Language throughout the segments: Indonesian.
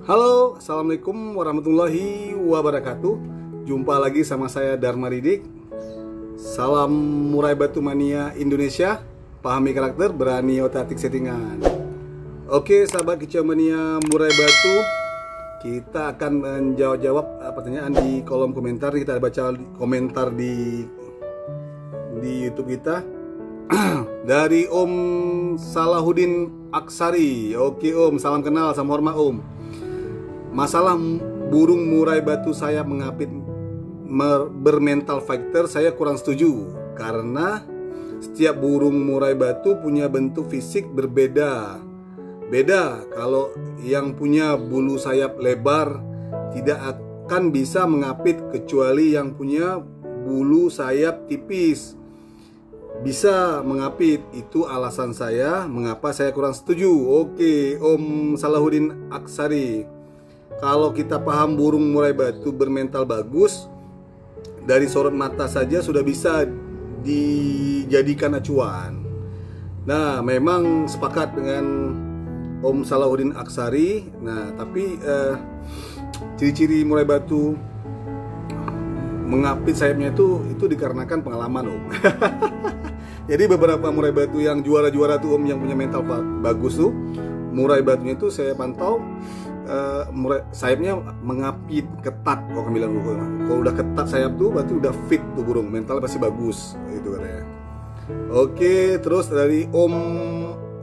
Halo, assalamualaikum warahmatullahi wabarakatuh. Jumpa lagi sama saya Dharma Ridik. Salam murai batu mania Indonesia. Pahami karakter, berani otak settingan. Oke, sahabat kicau mania murai batu, kita akan menjawab pertanyaan di kolom komentar. Kita baca komentar di YouTube kita. Dari Om Salahuddin Aksari. Oke Om, salam kenal, salam hormat Om. Masalah burung murai batu saya mengapit bermental fighter, saya kurang setuju. Karena setiap burung murai batu punya bentuk fisik berbeda. Beda, kalau yang punya bulu sayap lebar tidak akan bisa mengapit, kecuali yang punya bulu sayap tipis bisa mengapit. Itu alasan saya mengapa saya kurang setuju. Oke Om Salahuddin Aksari, kalau kita paham burung murai batu bermental bagus, dari sorot mata saja sudah bisa dijadikan acuan. Nah, memang sepakat dengan Om Salahuddin Aksari. Nah, tapi ciri-ciri murai batu mengapit sayapnya itu dikarenakan pengalaman Om. Jadi beberapa murai batu yang juara-juara tuh Om, yang punya mental bagus tuh, murai batunya itu saya pantau sayapnya mengapit ketat. Kalau bilang dulu, kalau udah ketat sayap tuh berarti udah fit tuh burung, mental pasti bagus gitu katanya. Oke, terus dari Om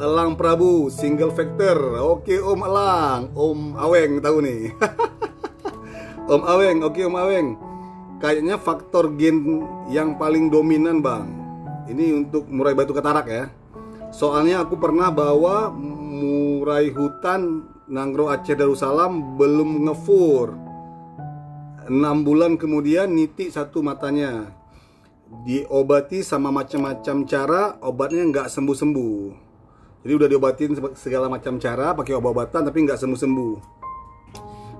Elang Prabu, single factor. Oke Om Elang, Om Aweng tahu nih. Om Aweng, oke Om Aweng, kayaknya faktor gen yang paling dominan Bang. Ini untuk murai batu katarak ya. Soalnya aku pernah bawa murai hutan Nanggro Aceh Darussalam, belum ngefur, 6 bulan kemudian nitik satu matanya. Diobati sama macam-macam cara, obatnya nggak sembuh-sembuh. Jadi udah diobatin segala macam cara, pakai obat-obatan tapi nggak sembuh-sembuh.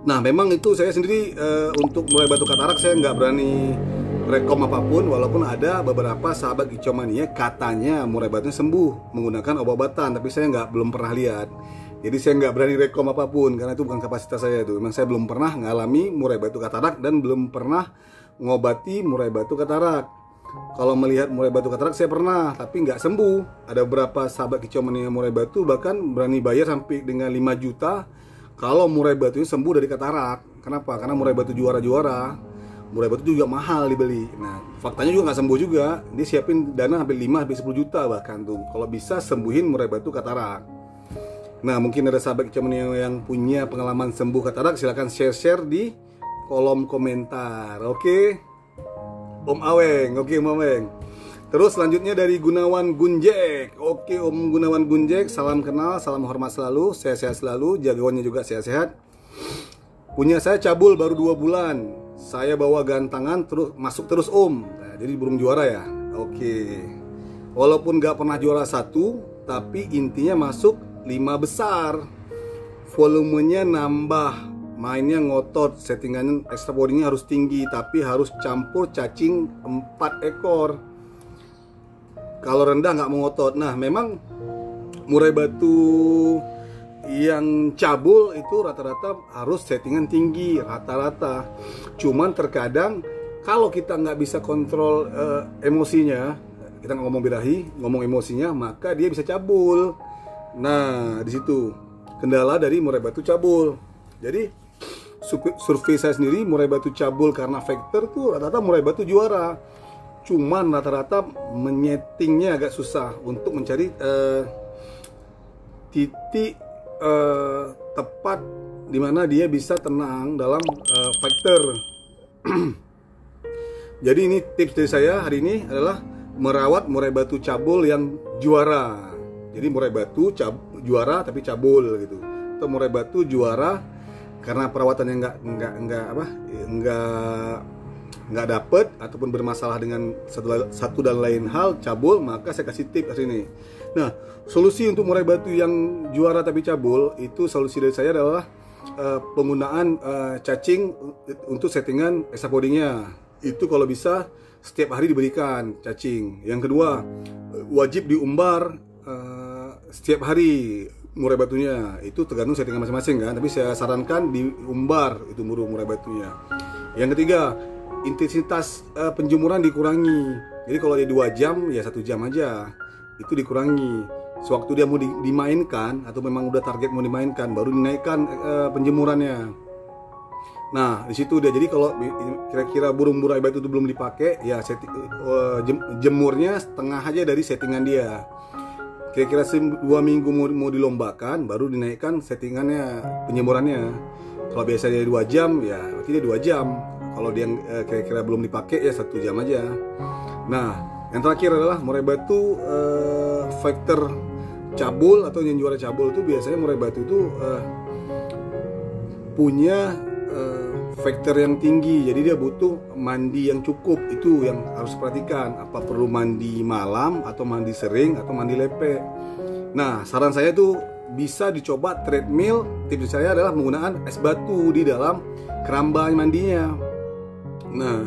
Nah memang itu saya sendiri untuk murai batu katarak saya nggak berani rekom apapun, walaupun ada beberapa sahabat kicau mania katanya murai batunya sembuh menggunakan obat-obatan, tapi saya belum pernah lihat. Jadi saya nggak berani rekom apapun karena itu bukan kapasitas saya itu. Memang saya belum pernah ngalami murai batu katarak dan belum pernah ngobati murai batu katarak. Kalau melihat murai batu katarak saya pernah, tapi nggak sembuh. Ada beberapa sahabat kicau mania murai batu bahkan berani bayar sampai dengan 5 juta kalau murai batunya sembuh dari katarak. Kenapa? Karena murai batu juara-juara. Murai batu juga mahal dibeli. Nah, faktanya juga nggak sembuh juga. Dia siapin dana hampir 5-10 juta bahkan tuh kalau bisa sembuhin murai batu katarak. Nah, mungkin ada sahabat kicau mania yang punya pengalaman sembuh katarak, silahkan share di kolom komentar. Oke Om Aweng, oke Om Aweng. Terus selanjutnya dari Gunawan Gunjek. Oke Om Gunawan Gunjek, salam kenal, salam hormat selalu, sehat-sehat selalu, jagoannya juga sehat-sehat. Punya saya cabul baru 2 bulan. Saya bawa gantangan masuk terus Om. Nah, jadi burung juara ya. Oke. Walaupun gak pernah juara 1, tapi intinya masuk 5 besar. Volumenya nambah, mainnya ngotot, settingannya extra bodinya harus tinggi, tapi harus campur cacing 4 ekor. Kalau rendah nggak mau ngotot. Nah memang murai batu yang cabul itu rata-rata harus settingan tinggi rata-rata. Cuman terkadang kalau kita nggak bisa kontrol emosinya, kita nggak ngomong birahi, ngomong emosinya, maka dia bisa cabul. Nah di situ kendala dari murai batu cabul. Jadi survei saya sendiri, murai batu cabul karena factor tuh rata-rata murai batu juara. Cuman rata-rata menyetingnya agak susah untuk mencari titik tepat dimana dia bisa tenang dalam factor. Jadi ini tips dari saya hari ini adalah merawat murai batu cabul yang juara. Jadi murai batu juara tapi cabul gitu. Atau murai batu juara karena perawatannya nggak dapet ataupun bermasalah dengan satu dan lain hal cabul, maka saya kasih tips hari ini. Nah, solusi untuk murai batu yang juara tapi cabul itu, solusi dari saya adalah penggunaan cacing untuk settingan extra bodinya. Itu kalau bisa setiap hari diberikan cacing. Yang kedua, wajib diumbar setiap hari. murai batunya. Itu tergantung settingan masing-masing kan, tapi saya sarankan diumbar itu murai batunya. Yang ketiga, intensitas penjemuran dikurangi. Jadi kalau dia 2 jam ya 1 jam aja, itu dikurangi. Sewaktu dia mau dimainkan atau memang udah target mau dimainkan, baru dinaikkan penjemurannya. Nah di situ dia, jadi kalau kira-kira burung murai batu itu belum dipakai ya jemurnya setengah aja dari settingan dia. Kira-kira 2 minggu mau dilombakan, baru dinaikkan settingannya, penjemurannya. Kalau biasanya 2 jam ya berarti dia 2 jam. Kalau dia kira-kira belum dipakai ya 1 jam aja. Nah yang terakhir adalah murai batu factor cabul atau yang juara cabul itu biasanya murai batu itu punya factor yang tinggi. Jadi dia butuh mandi yang cukup. Itu yang harus perhatikan. Apa perlu mandi malam atau mandi sering atau mandi lepek. Nah saran saya tuh bisa dicoba treadmill. Tips saya adalah menggunakan es batu di dalam keramba mandinya. Nah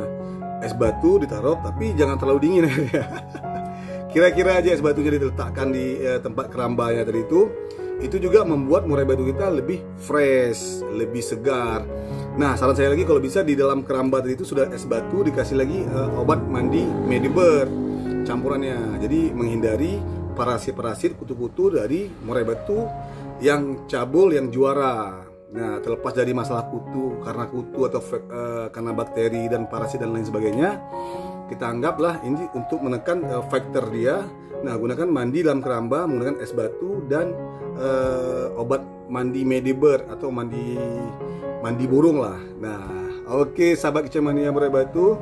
es batu ditaruh tapi jangan terlalu dingin ya. Kira-kira aja es batunya diletakkan di tempat kerambanya tadi itu juga membuat murai batu kita lebih fresh, lebih segar. Nah saran saya lagi, kalau bisa di dalam keramba tadi itu sudah es batu, dikasih lagi obat mandi Medibird campurannya. Jadi menghindari parasit-parasit, kutu-kutu dari murai batu yang cabul, yang juara. Nah terlepas dari masalah kutu, karena kutu atau karena bakteri dan parasit dan lain sebagainya, kita anggaplah ini untuk menekan faktor dia. Nah gunakan mandi dalam keramba menggunakan es batu dan obat mandi Medibird atau mandi burung lah. Nah oke, sahabat Kicamania murai batu,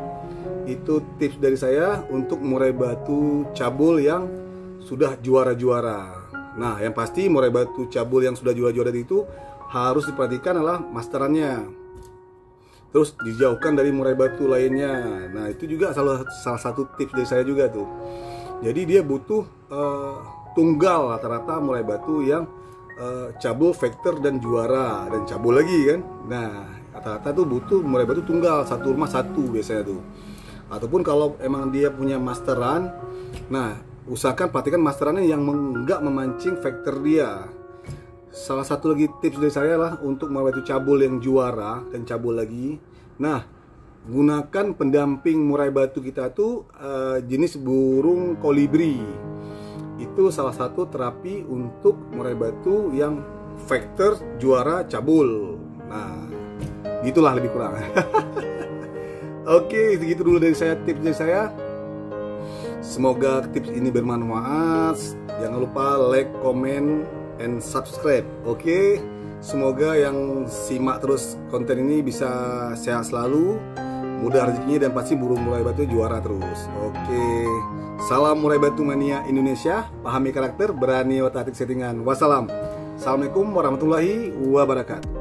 itu tips dari saya untuk murai batu cabul yang sudah juara-juara. Nah yang pasti murai batu cabul yang sudah juara-juara itu harus diperhatikan adalah masterannya, terus dijauhkan dari murai batu lainnya. Nah itu juga salah satu tips dari saya juga tuh. Jadi dia butuh tunggal rata-rata murai batu yang cabul, factor dan juara dan cabul lagi kan. Nah rata-rata tuh butuh murai batu tunggal, satu rumah satu biasanya tuh. Ataupun kalau emang dia punya masteran, nah usahakan perhatikan masterannya yang enggak memancing factor dia. Salah satu lagi tips dari saya lah untuk murai batu cabul yang juara dan cabul lagi. Nah gunakan pendamping murai batu kita tuh jenis burung kolibri. Itu salah satu terapi untuk murai batu yang factor juara cabul. Nah gitulah lebih kurang. Oke, segitu dulu dari saya, tips dari saya. Semoga tips ini bermanfaat. Jangan lupa like, comment, and subscribe. Oke, semoga yang simak terus konten ini bisa sehat selalu, mudah rezekinya, dan pasti burung murai batu juara terus. Oke, salam murai batu mania Indonesia. Pahami karakter, berani otak-atik settingan. Wassalam. Assalamualaikum warahmatullahi wabarakatuh.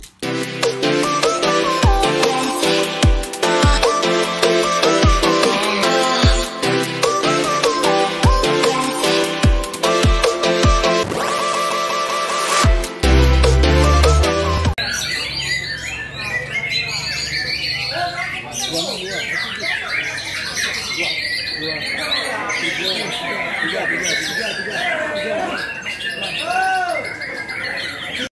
Tiga.